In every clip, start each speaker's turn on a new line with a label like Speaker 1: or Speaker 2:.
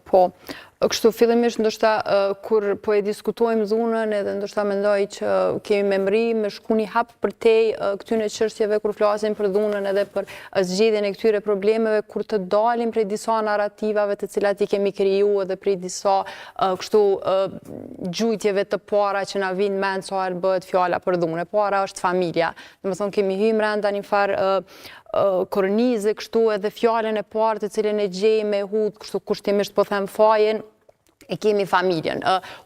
Speaker 1: Po, kështu fillimisht ndoshta kur po e diskutojmë dhunën edhe ndoshta mendoj që kemi memri me shku një hap për tej këtyre çështjeve kur flasim për dhunën edhe për zgjedhjen e këtyre problemeve kur të dalim prej disa narrativave të cilat i kemi kriju edhe prej disa kështu gjujtjeve të para që na vinë mend sa herë bëhet fjala për dhunë. E para është familja. Domethënë kemi hyrë brenda një farë kornize kështu edhe fjalën e parë të cilën e gjej me hudh kështu kushtimisht po them fajen e kemi familjen.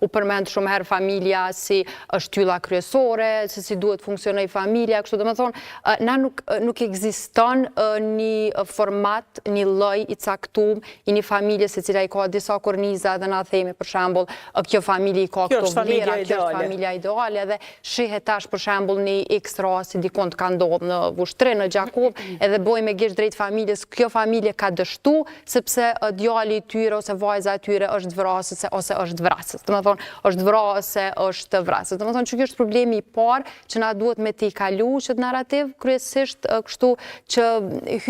Speaker 1: U përmend shumë herë familja si është ylla kryesore, se si duhet funksionoj familja, kështu domethënë na nuk ekziston një format, një lloj i caktuar i një familje se cila i ka disa korniza dhe na themi për shembull, kjo familje i ka këto vlera, kjo është familja ideale dhe shihet tash për shembull një X rasti dikon të ka ndodhur në Vushtrë, në Gjakov, edhe bojmë gish drejt familjes, kjo familje ka dështu sepse djali i tyre ose vajza e tyre është vrasë ose është vrasës. Domethënë, është vrarë ose është vrasës. Domethënë që ky është problemi i parë që na duhet me t'i kalu çet narrativ kryesisht kështu që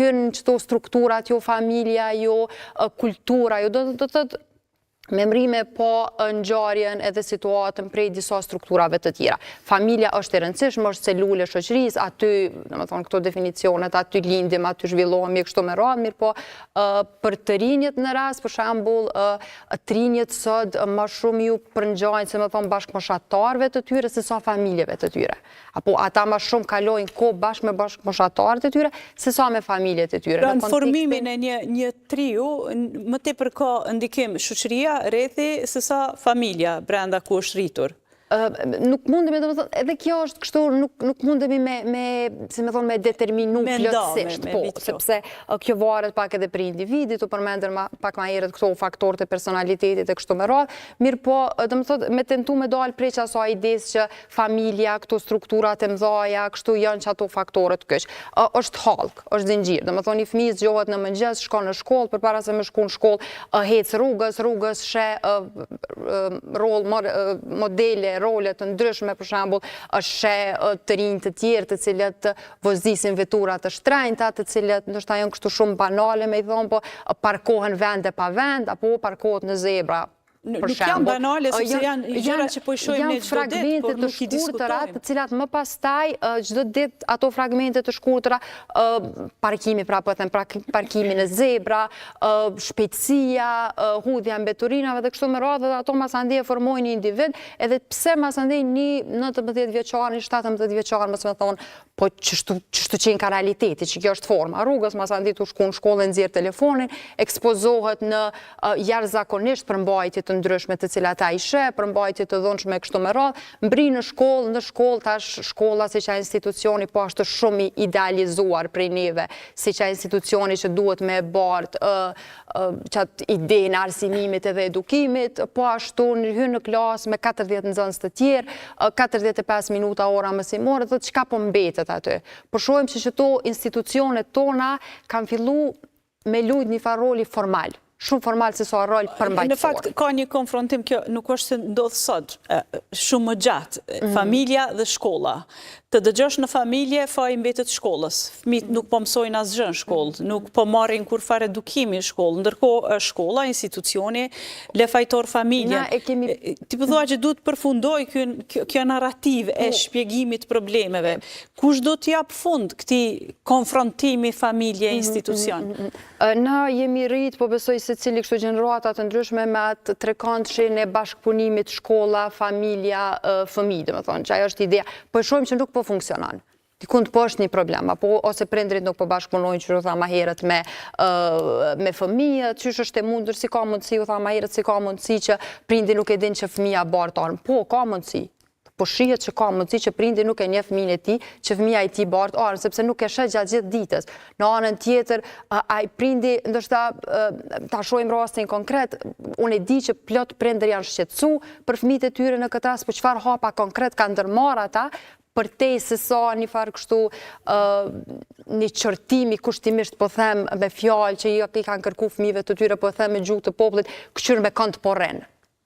Speaker 1: hyn çto strukturat, jo familja, jo kultura, jo do të thotë memrime po ngjarjen edhe situatën prej disa strukturave të tjera. Familja është e rëndësishme, është celule shoqërisë, aty, domethënë këto definicionet, aty lindim, aty zhvillohemi kështu me radhë, mirë po për të rinjët në rast, për shembull, të rinjët sot më shumë ju përngjajnë se më thon bashkëmoshatarëve të tyre se sa familjeve të tyre. Apo ata më shumë kalojnë kohë bashkë me bashkëmoshatarët e tyre se sa me familjet e tyre.
Speaker 2: Në formimin e një triu, më tepër ka ndikim shoqëria rrethi se sa familja brenda ku është rritur.
Speaker 1: Nuk mundemi domethënë edhe kjo është kështu nuk mundemi si më thon me determinu plotësisht, po, sepse kjo varet pak edhe për individit, u përmendën pak më herët këto faktorët e personalitetit e kështu me radhë, mirë po, domethënë me tentu me dal prej asaj idesë që familja, këto strukturat e mëdha, kështu janë çato faktorët kyç. Është hallk, është zinxhir. Domethënë një fëmijë zgjohet në mëngjes, shkon në shkollë, përpara se me shku në shkollë, hec rrugës sheh modele role të ndryshme, për shembull, sheh të rinj të tjerë të cilët vozdisin vetura të shtrenjta, të cilët ndoshta janë kështu shumë banale me i thonë, po parkohen vende pa vend, apo parkohet në zebra.
Speaker 2: Nuk janë banale, sepse janë gjëra që po i shohim ne çdo ditë, por nuk i diskutojmë.
Speaker 1: Të cilat më pastaj çdo ditë ato fragmente të shkurtëra, parkimi, pra po them parkimi në zebra, shpejtësia, hudhja mbeturinave dhe kështu me radhë, dhe ato masandej e formojnë një individ, edhe pse masandej një 19 vjeçar, një 17 vjeçar, mos më thonë, po çështu që ka realiteti, që kjo është forma rrugës, masandej tu shkon në shkollë, nxjerr telefonin, ekspozohet në jashtëzakonisht përmbajtje të ndryshme të cilat ai sheh, përmbajtje të dhunshme kështu me radhë, mbri në shkollë tash shkolla siç ka institucioni po është shumë i idealizuar prej neve, siç ka institucioni që duhet me bart çat idenë arsimimit edhe edukimit, po ashtu hyn në klasë me 40 nxënës të tjerë, 45 minuta ora mësimore, thotë çka po mbetet aty. Po shohim se këto institucionet tona kanë filluar me lut një farë roli formal. Shumë formal se sa rol përmbajtësor.
Speaker 2: Në fakt, ka një konfrontim, kjo nuk është se ndodh sot, shumë më gjatë, familja dhe shkolla. Të dëgjosh në familje, faji mbetet shkollës. Fëmijët nuk po mësojnë asgjë në shkollë, nuk po marrin kur fare edukimi në shkollë. Ndërkohë shkolla, institucioni, lefajtor familje. Ti po thua që duhet përfundoj kjo narrativ e shpjegimit problemeve. Kush do të jap fund këtij konfrontimi familje-institucion?
Speaker 1: Na jemi rrit, po besoj se cili kështu gjenerata të ndryshme me atë trekëndshin e bashkëpunimit shkolla, familja, fëmijë, domethënë, që ajo është ideja. Po e shohim që nuk po funksionon. Dikund po është një problem, apo ose prindrit nuk po bashkëpunojnë, që u tha më herët me fëmijët, çysh është e mundur, si ka mundësi, u tha më herët si ka mundësi që prindi nuk e din që fëmija bart armë. Po, ka mundësi. Po shihet që ka mundësi që prindi nuk e njeh fëmijën e tij, që fëmia e tij bart armë, sepse nuk e sheh gjatë gjithë ditës. Në anën tjetër, ai prindi ndoshta ta shohim rastin konkret, unë e di që plot prindër janë shqetësuar për fëmijët e tyre në këtë rast, po çfarë hapa konkret kanë ndërmarrë ata përtej se sa një farë kështu një qërtimi kushtimisht po them me fjalë që i kanë kërku fëmijëve të tyre, po them me gjuhë të popullit, këqyr me kënd po rren.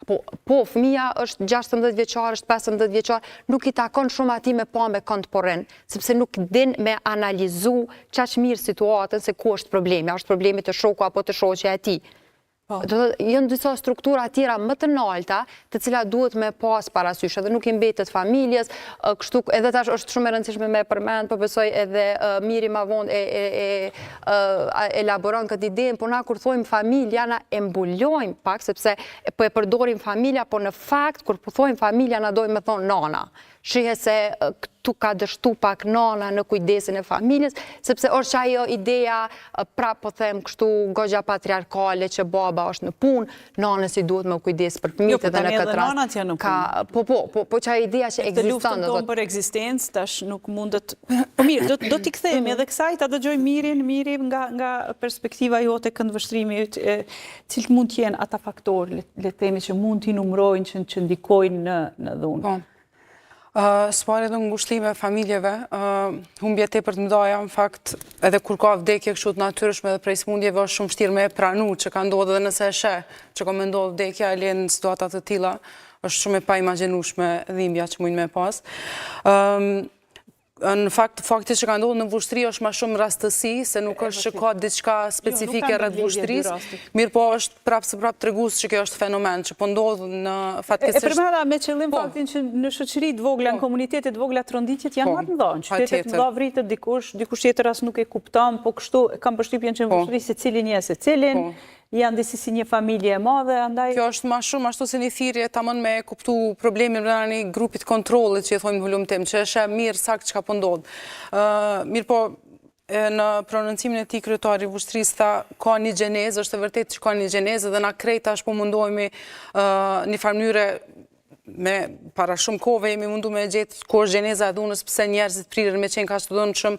Speaker 1: Po, fëmija është 16 vjeçar, është 15 vjeçar, nuk i takon shumë ati me pa me kënd po rren, sepse nuk din me analizu qaq mirë situatën se ku është problemi. A është problemi të shoku apo të shoqja e tij. Janë disa struktura tjera më të larta, të cilat duhet me pas parasysh, edhe nuk i mbetet familjes, kështu edhe tash është shumë e rëndësishme me përmend, po besoj edhe Miri ma vonë elaboron këtë idenë, po na kur thojmë familja, na e mbulojmë pak, sepse po e përdorim familja, po në fakt, kur po thojmë familja, na dojmë me thonë nana. Shihe se këtu ka dështu pak nana në kujdesin e familjes, sepse është që ajo ideja, prap po them kështu gogja patriarkale që baba është në punë, nanës i duhet me kujdes për fëmijët edhe në këtë rast. Po që ajo ideja që
Speaker 2: ekziston. Të luftën tonë për ekzistencë, tash nuk mundet... Po mirë, do t'i kthejmë edhe kësaj, ta dëgjoj Miri nga perspektiva jote këndvështrimit, cilët mund t'jenë ata faktorë, le themi që mund t'i numrojnë që ndikojnë në dhunë.
Speaker 3: S'pare dhe ngushlime familjeve, humbje tepër të mëdha, në fakt, edhe kur ka vdekje kështu të natyrshme dhe prej smundjeve është shumë vështirë me pranu që ka ndodhur dhe nëse e sheh që ka me ndodhur vdekja e në situatat të tilla, është shumë e pa imagjinueshme dhimbja që mund me pas. Në fakt, fakti që ka ndodhur në vushtri është ma shumë rastësi, se nuk është që ka diçka specifike rreth vushtrisë, mirë po është prapë tregues që kjo është fenomen që po ndodh në fatkeqësisht.
Speaker 2: E përmenda me qëllim faktin që në shoqëritë vogla, në komunitetet vogla tronditjet janë më të mëdha, në qytetet mëdha vritet dikush tjetër as nuk e kupton, po kështu kam përshtypjen që në vushtri secili njeh secilin. Janë disi si një familje e madhe, andaj...
Speaker 3: Kjo është ma shumë ashtu se një thirrje tamam me kuptu problemin brenda një grupit kontrollit që i thojmë volumtim, që është mirë sakt çka po ndodh. Mirë po, në prononcimin e tij kryetari i vushtrisë tha ka një gjenezë, është e vërtetë që ka një gjenezë dhe na krejt tash po mundohemi një farë mënyre me para shumë kohëve jemi mundu me gjetë ku është gjeneza e dhunës, pse njerëzit prirën me qenë kaq të dhunshëm,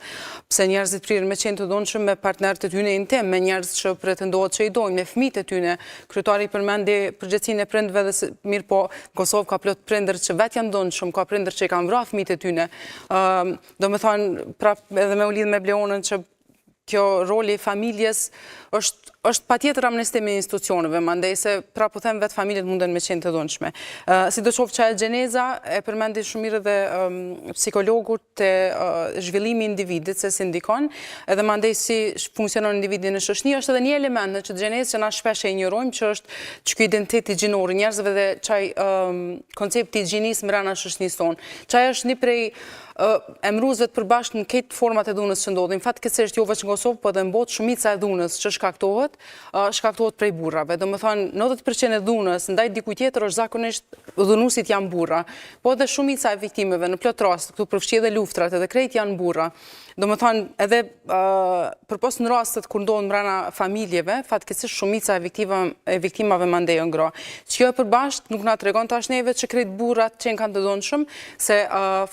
Speaker 3: pse njerëzit prirën me qenë të dhunshëm me partnerët e tyre intim, me njerëz që pretendohet që i dojnë, me fëmijët e tyre. Kryetari përmendi përgjegjësinë e prindërve dhe mirë po Kosovë ka plot prindër që vetë janë dhunshëm, ka prindër që i kanë vrarë fëmijët e tyre. Domethënë prapë edhe me u lidh me Bleonën që kjo roli i familjes është patjetër amnestimi i institucioneve, mandej se pra po them vetë familjet munden me qenë të dhunshme. Sidoqoftë që ajo gjeneza e përmendi shumë mirë dhe psikologu të zhvillimi i individit se si ndikon, edhe mandej si funksionon individi në shoqëri, është edhe një element në që gjenezë që na shpesh e injorojmë, që është ky identiteti gjinor i njerëzve dhe çaj koncepti i gjinisë brenda shoqërisë tonë. Çaj është një prej emruesve të përbashkët në këtë format e dhunës që ndodhin. Fatkeqësisht jo vetëm në Kosovë, por edhe në botë shumica e dhunës që shkaktohet prej burrave. Domethënë 90% e dhunës ndaj dikujt tjetër është zakonisht dhunuesit janë burra, po edhe shumica e viktimeve në plot raste, këtu përfshi edhe luftrat, edhe krejt janë burra. Domethënë edhe përpos në rastet kur ndodhen brenda familjeve, fatkeqësisht shumica e viktimave mandej janë gra. Kjo e përbashkët nuk na tregon tash neve që krejt burrat që kanë të dhunshëm, se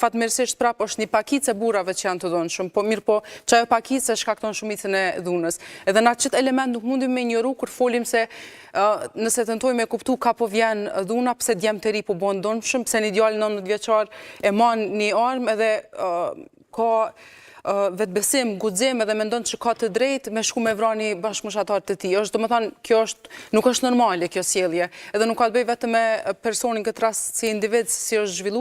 Speaker 3: fatmirësisht prapë është një pakicë e burrave që janë të dhunshëm, po mirë po çajo pakicë shkakton shumicën e dhunës. Edhe na çet element nuk mundim me injoru kur folim se nëse tentojmë me kuptu ka po vjen dhuna, pse djemt të ri po bën dhunshëm, pse një djalë 19 vjeçar e man një armë edhe ka vetbesim, guxim edhe mendon që ka të drejtë me shku me vrani bashkëmoshatar të tij. Është domethënë kjo nuk është normale kjo sjellje. Edhe nuk ka të bëjë vetëm me personin këtë rast si individ si është zhvilluar